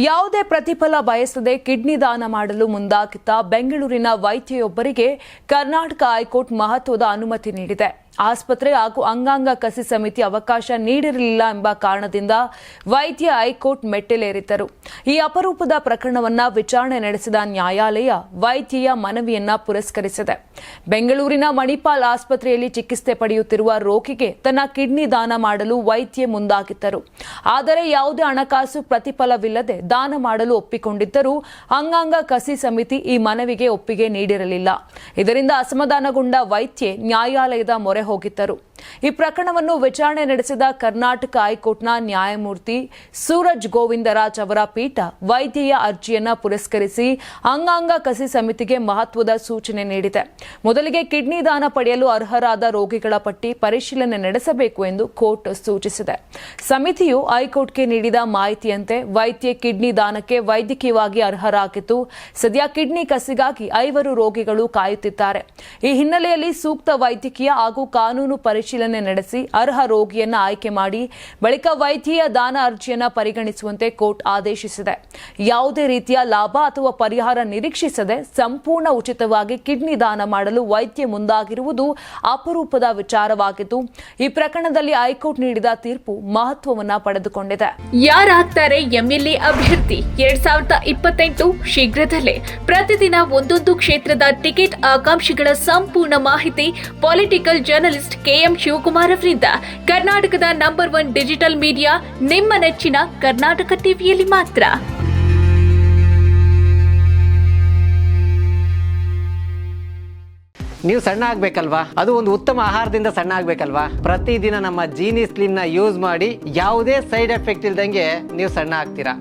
ಯಾವುದೇ ಪ್ರತಿಫಲ ಬಯಸದೆ ಕಿಡ್ನಿ ದಾನ ಮಾಡಲು ಮುಂದಾಗಿದ್ದ ಬೆಂಗಳೂರಿನ ವೈದ್ಯೆಯೊಬ್ಬರಿಗೆ ಕರ್ನಾಟಕ ಹೈಕೋರ್ಟ್ ಮಹತ್ವದ ಅನುಮತಿ ನೀಡಿದೆ. ಆಸ್ಪತ್ರೆ ಹಾಗೂ ಅಂಗಾಂಗ ಕಸಿ ಸಮಿತಿ ಅವಕಾಶ ನೀಡಿರಲಿಲ್ಲ ಎಂಬ ಕಾರಣದಿಂದ ವೈದ್ಯ ಹೈಕೋರ್ಟ್ ಮೆಟ್ಟಿಲೇರಿದ್ದರು. ಈ ಅಪರೂಪದ ಪ್ರಕರಣವನ್ನು ವಿಚಾರಣೆ ನಡೆಸಿದ ನ್ಯಾಯಾಲಯ ವೈದ್ಯೆಯ ಮನವಿಯನ್ನ ಪುರಸ್ಕರಿಸಿದೆ. ಬೆಂಗಳೂರಿನ ಮಣಿಪಾಲ್ ಆಸ್ಪತ್ರೆಯಲ್ಲಿ ಚಿಕಿತ್ಸೆ ಪಡೆಯುತ್ತಿರುವ ರೋಗಿಗೆ ತನ್ನ ಕಿಡ್ನಿ ದಾನ ಮಾಡಲು ವೈದ್ಯೆ ಮುಂದಾಗಿದ್ದರು. ಆದರೆ ಯಾವುದೇ ಹಣಕಾಸು ಪ್ರತಿಫಲವಿಲ್ಲದೆ ದಾನ ಮಾಡಲು ಒಪ್ಪಿಕೊಂಡಿದ್ದರೂ ಅಂಗಾಂಗ ಕಸಿ ಸಮಿತಿ ಈ ಮನವಿಗೆ ಒಪ್ಪಿಗೆ ನೀಡಿರಲಿಲ್ಲ. ಇದರಿಂದ ಅಸಮಾಧಾನಗೊಂಡ ವೈದ್ಯೆ ನ್ಯಾಯಾಲಯದ ಮೊರೆ ಹೋಗಿದ್ದರು. ಈ ಪ್ರಕರಣವನ್ನು ವಿಚಾರಣೆ ನಡೆಸಿದ ಕರ್ನಾಟಕ ಹೈಕೋರ್ಟ್ನ ನ್ಯಾಯಮೂರ್ತಿ ಸೂರಜ್ ಗೋವಿಂದರಾಜ್ ಅವರ ಪೀಠ ವೈದ್ಯೆಯ ಅರ್ಜಿಯನ್ನ ಪುರಸ್ಕರಿಸಿ ಅಂಗಾಂಗ ಕಸಿ ಸಮಿತಿಗೆ ಮಹತ್ವದ ಸೂಚನೆ ನೀಡಿದೆ. ಮೊದಲಿಗೆ ಕಿಡ್ನಿ ದಾನ ಪಡೆಯಲು ಅರ್ಹರಾದ ರೋಗಿಗಳ ಪಟ್ಟಿ ಪರಿಶೀಲನೆ ನಡೆಸಬೇಕು ಎಂದು ಕೋರ್ಟ್ ಸೂಚಿಸಿದೆ. ಸಮಿತಿಯು ಹೈಕೋರ್ಟ್ಗೆ ನೀಡಿದ ಮಾಹಿತಿಯಂತೆ ವೈದ್ಯೆ ಕಿಡ್ನಿ ದಾನಕ್ಕೆ ವೈದ್ಯಕೀಯವಾಗಿ ಅರ್ಹರಾಗಿದ್ದು ಸದ್ಯ ಕಿಡ್ನಿ ಕಸಿಗಾಗಿ 5 ರೋಗಿಗಳು ಕಾಯುತ್ತಿದ್ದಾರೆ. ಈ ಹಿನ್ನೆಲೆಯಲ್ಲಿ ಸೂಕ್ತ ವೈದ್ಯಕೀಯ ಹಾಗೂ ಕಾನೂನು ಪರಿಶೀಲನೆ ನಡೆಸಿ ಅರ್ಹ ರೋಗಿಯನ್ನ ಆಯ್ಕೆ ಮಾಡಿ ಬಳಿಕ ವೈದ್ಯೆಯ ದಾನ ಅರ್ಜಿಯನ್ನ ಪರಿಗಣಿಸುವಂತೆ ಕೋರ್ಟ್ ಆದೇಶಿಸಿದೆ. ಯಾವುದೇ ರೀತಿಯ ಲಾಭ ಅಥವಾ ಪರಿಹಾರ ನಿರೀಕ್ಷಿಸದೆ ಸಂಪೂರ್ಣ ಉಚಿತವಾಗಿ ಕಿಡ್ನಿ ದಾನ ಮಾಡಲು ವೈದ್ಯೆ ಮುಂದಾಗಿರುವುದು ಅಪರೂಪದ ವಿಚಾರವಾಗಿದ್ದು ಈ ಪ್ರಕರಣದಲ್ಲಿ ಹೈಕೋರ್ಟ್ ನೀಡಿದ ತೀರ್ಪು ಮಹತ್ವವನ್ನ ಪಡೆದುಕೊಂಡಿದೆ. ಯಾರಾಗ್ತಾರೆ ಎಂಎಲ್ಎ ಅಭ್ಯರ್ಥಿ 2028 ಶೀಘ್ರದಲ್ಲೇ ಪ್ರತಿದಿನ ಒಂದೊಂದು ಕ್ಷೇತ್ರದ ಟಿಕೆಟ್ ಆಕಾಂಕ್ಷಿಗಳ ಸಂಪೂರ್ಣ ಮಾಹಿತಿ ಪೊಲಿಟಿಕಲ್ ಜರ್ನಲಿಸ್ಟ್ ಕೆಎಂ ಶಿವಕುಮಾರ್ ಅವರಿಂದ ಕರ್ನಾಟಕದ ನಂಬರ್ 1 ಡಿಜಿಟಲ್ ಮೀಡಿಯಾ ನಿಮ್ಮ ನೆಚ್ಚಿನ ಕರ್ನಾಟಕ ಟಿವಿಯಲ್ಲಿ ಮಾತ್ರ. ನೀವು ಸಣ್ಣ ಆಗ್ಬೇಕಲ್ವಾ? ಅದು ಒಂದು ಉತ್ತಮ ಆಹಾರದಿಂದ ಸಣ್ಣ ಆಗ್ಬೇಕಲ್ವಾ? ಪ್ರತಿದಿನ ನಮ್ಮ ಜೀನಿ ಸ್ಲಿಮ್ ನ ಯೂಸ್ ಮಾಡಿ ಯಾವುದೇ ಸೈಡ್ ಎಫೆಕ್ಟ್ ಇಲ್ದಂಗೆ ನೀವು ಸಣ್ಣ ಆಗ್ತೀರಾ.